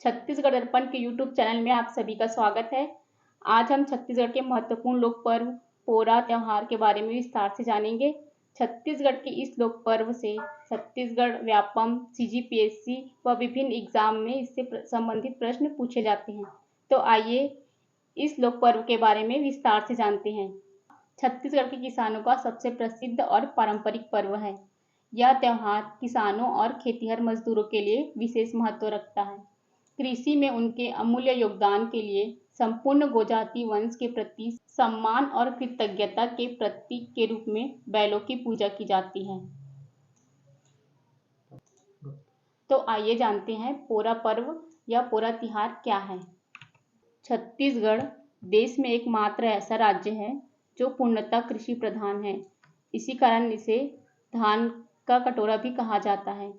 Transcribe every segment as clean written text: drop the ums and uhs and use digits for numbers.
छत्तीसगढ़ दर्पण के YouTube channel में आप सभी का स्वागत है। आज हम छत्तीसगढ़ के महत्वपूर्ण लोक पर्व पोरा त्योहार के बारे में विस्तार से जानेंगे। छत्तीसगढ़ के इस लोक पर्व से छत्तीसगढ़ व्यापम, CGPSC व विभिन्न एग्जाम में इससे संबंधित प्रश्न पूछे जाते हैं। तो आइए इस लोक पर्व के बारे में विस्तार से जानते हैं। छत्तीसगढ़ के किसानों का सबसे प्रसिद्ध और पारंपरिक पर्व है। यह त्योहार किसानों और खेतीहर मजदूरों के लिए विशेष महत्व रखता है। कृषि में उनके अमूल्य योगदान के लिए संपूर्ण गोजाति वंश के प्रति सम्मान और कृतज्ञता के प्रतीक के रूप में बैलों की पूजा की जाती है। तो आइए जानते हैं पोरा पर्व या पोरा तिहार क्या है। छत्तीसगढ़ देश में एकमात्र ऐसा राज्य है जो पूर्णतः कृषि प्रधान है। इसी कारण इसे धान का कटोरा भी कहा जाता है।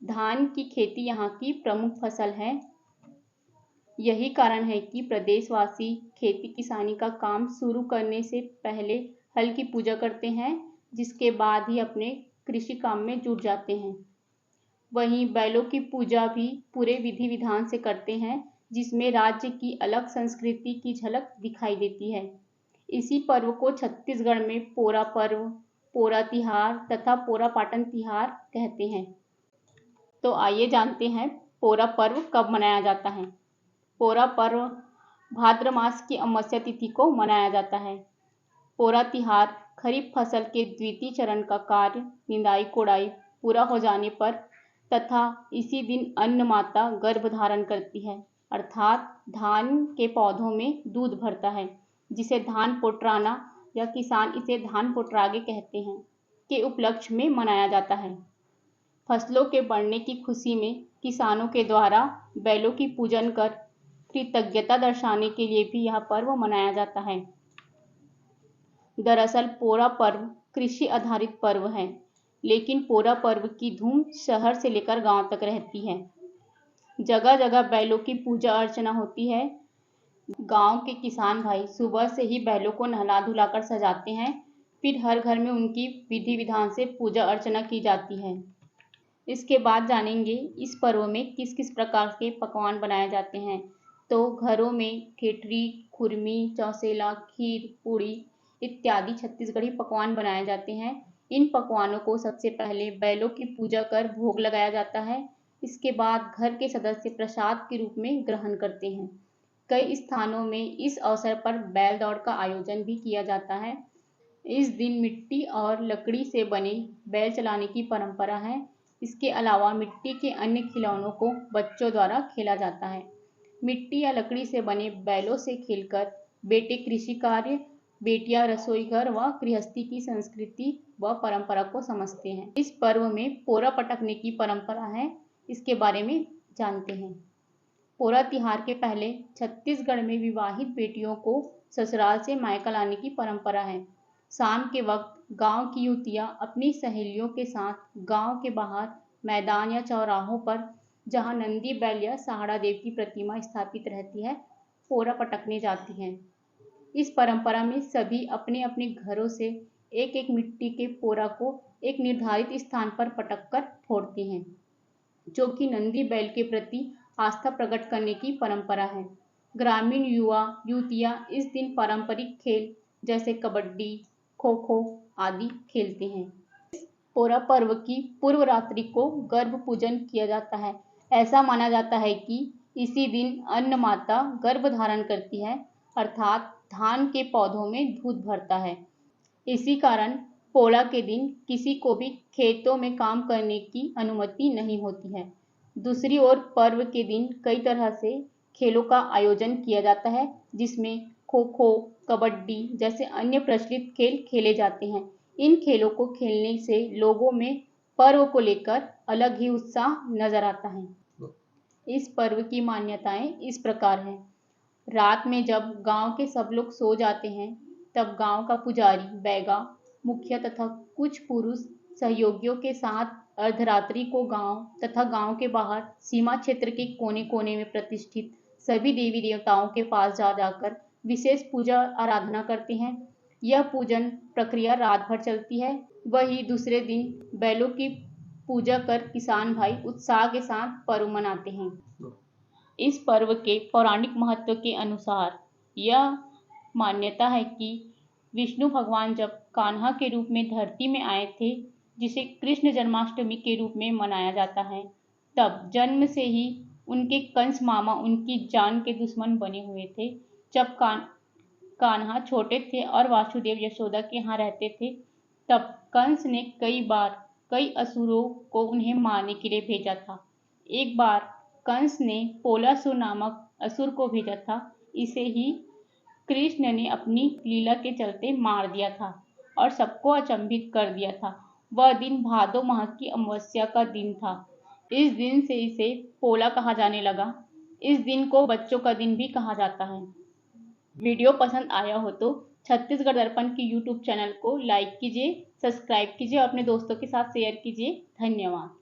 धान की खेती यहाँ की प्रमुख फसल है। यही कारण है कि प्रदेशवासी खेती किसानी का काम शुरू करने से पहले हल की पूजा करते हैं, जिसके बाद ही अपने कृषि काम में जुट जाते हैं। वहीं बैलों की पूजा भी पूरे विधि विधान से करते हैं, जिसमें राज्य की अलग संस्कृति की झलक दिखाई देती है। इसी पर्व को छत्तीसगढ़ में पोरा पर्व, पोरा तिहार तथा पोरा पाटन तिहार कहते हैं। तो आइए जानते हैं पोरा पर्व कब मनाया जाता है। पोरा पर्व भाद्र मास की अमावस्या तिथि को मनाया जाता है। पोरा तिहार खरीफ फसल के द्वितीय चरण का कार्य निंदाई कोड़ाई पूरा हो जाने पर तथा इसी दिन अन्न माता गर्भ धारण करती है, अर्थात धान के पौधों में दूध भरता है, जिसे धान पोटराना या किसान इसे धान पोटरागे कहते हैं, के उपलक्ष्य में मनाया जाता है। फसलों के बढ़ने की खुशी में किसानों के द्वारा बैलों की पूजन कर कृतज्ञता दर्शाने के लिए भी यह पर्व मनाया जाता है। दरअसल पोरा पर्व कृषि आधारित पर्व है, लेकिन पोरा पर्व की धूम शहर से लेकर गांव तक रहती है। जगह जगह बैलों की पूजा अर्चना होती है। गांव के किसान भाई सुबह से ही बैलों को नहला धुलाकर सजाते हैं, फिर हर घर में उनकी विधि विधान से पूजा अर्चना की जाती है। इसके बाद जानेंगे इस पर्व में किस किस प्रकार के पकवान बनाए जाते हैं। तो घरों में ठेठरी, खुरमी, चौसेला, खीर, पूड़ी इत्यादि छत्तीसगढ़ी पकवान बनाए जाते हैं। इन पकवानों को सबसे पहले बैलों की पूजा कर भोग लगाया जाता है। इसके बाद घर के सदस्य प्रसाद के रूप में ग्रहण करते हैं। कई स्थानों में इस अवसर पर बैल दौड़ का आयोजन भी किया जाता है। इस दिन मिट्टी और लकड़ी से बने बैल चलाने की परंपरा है। इसके अलावा मिट्टी के अन्य खिलौनों को बच्चों द्वारा खेला जाता है। मिट्टी या लकड़ी से बने बैलों से खेलकर बेटे कृषि कार्य, बेटियां रसोई घर व गृहस्थी की संस्कृति व परंपरा को समझते हैं। इस पर्व में पोरा पटकने की परंपरा है, इसके बारे में जानते हैं। पोरा तिहार के पहले छत्तीसगढ़ में विवाहित बेटियों को ससुराल से मायका लाने की परंपरा है। शाम के वक्त गांव की युवतियां अपनी सहेलियों के साथ गांव के बाहर मैदान या चौराहों पर, जहां नंदी बैल या सहाड़ा देव की प्रतिमा स्थापित रहती है, पोरा पटकने जाती हैं। इस परंपरा में सभी अपने अपने घरों से एक एक मिट्टी के पोरा को एक निर्धारित स्थान पर पटक कर फोड़ते हैं, जो कि नंदी बैल के प्रति आस्था प्रकट करने की परंपरा है। ग्रामीण युवा युवतियां इस दिन पारंपरिक खेल जैसे कबड्डी, खो खो आदि खेलते हैं। पोरा पर्व की पूर्व रात्रि को गर्भ पूजन किया जाता है। ऐसा माना जाता है कि इसी दिन अन्न माता गर्भ धारण करती है, अर्थात धान के पौधों में दूध भरता है। इसी कारण पोला के दिन किसी को भी खेतों में काम करने की अनुमति नहीं होती है। दूसरी ओर पर्व के दिन कई तरह से खेलों का आयोजन किया जाता है, जिसमें खो खो, कबड्डी जैसे अन्य प्रचलित खेल खेले जाते हैं। इन खेलों को खेलने से लोगों में पर्व को लेकर अलग ही उत्साह नजर आता है। इस पर्व की मान्यताएं इस प्रकार हैं। रात में जब गांव के सब लोग सो जाते हैं, तब गांव का पुजारी, बैगा, मुखिया तथा कुछ पुरुष सहयोगियों के साथ अर्धरात्रि को गांव तथा गांव के बाहर सीमा क्षेत्र के कोने कोने में प्रतिष्ठित सभी देवी देवताओं के पास जाकर विशेष पूजा आराधना करते हैं। यह पूजन प्रक्रिया रात भर चलती है। वही दूसरे दिन बैलों की पूजा कर किसान भाई उत्साह के साथ पर्व मनाते हैं। इस पर्व के पौराणिक महत्व के अनुसार यह मान्यता है कि विष्णु भगवान जब कान्हा के रूप में धरती में आए थे, जिसे कृष्ण जन्माष्टमी के रूप में मनाया जाता है, तब जन्म से ही उनके कंस मामा उनकी जान के दुश्मन बने हुए थे। जब कान्हा छोटे थे और वासुदेव यशोदा के यहाँ रहते थे, तब कंस ने कई बार कई असुरों को उन्हें मारने के लिए भेजा था। एक बार कंस ने पोलासुर नामक असुर को भेजा था। इसे ही कृष्ण ने अपनी लीला के चलते मार दिया था और सबको अचंभित कर दिया था। वह दिन भादो माह की अमावस्या का दिन था। इस दिन से इसे पोला कहा जाने लगा। इस दिन को बच्चों का दिन भी कहा जाता है। वीडियो पसंद आया हो तो छत्तीसगढ़ दर्पण की यूट्यूब चैनल को लाइक कीजिए, सब्सक्राइब कीजिए और अपने दोस्तों के साथ शेयर कीजिए। धन्यवाद।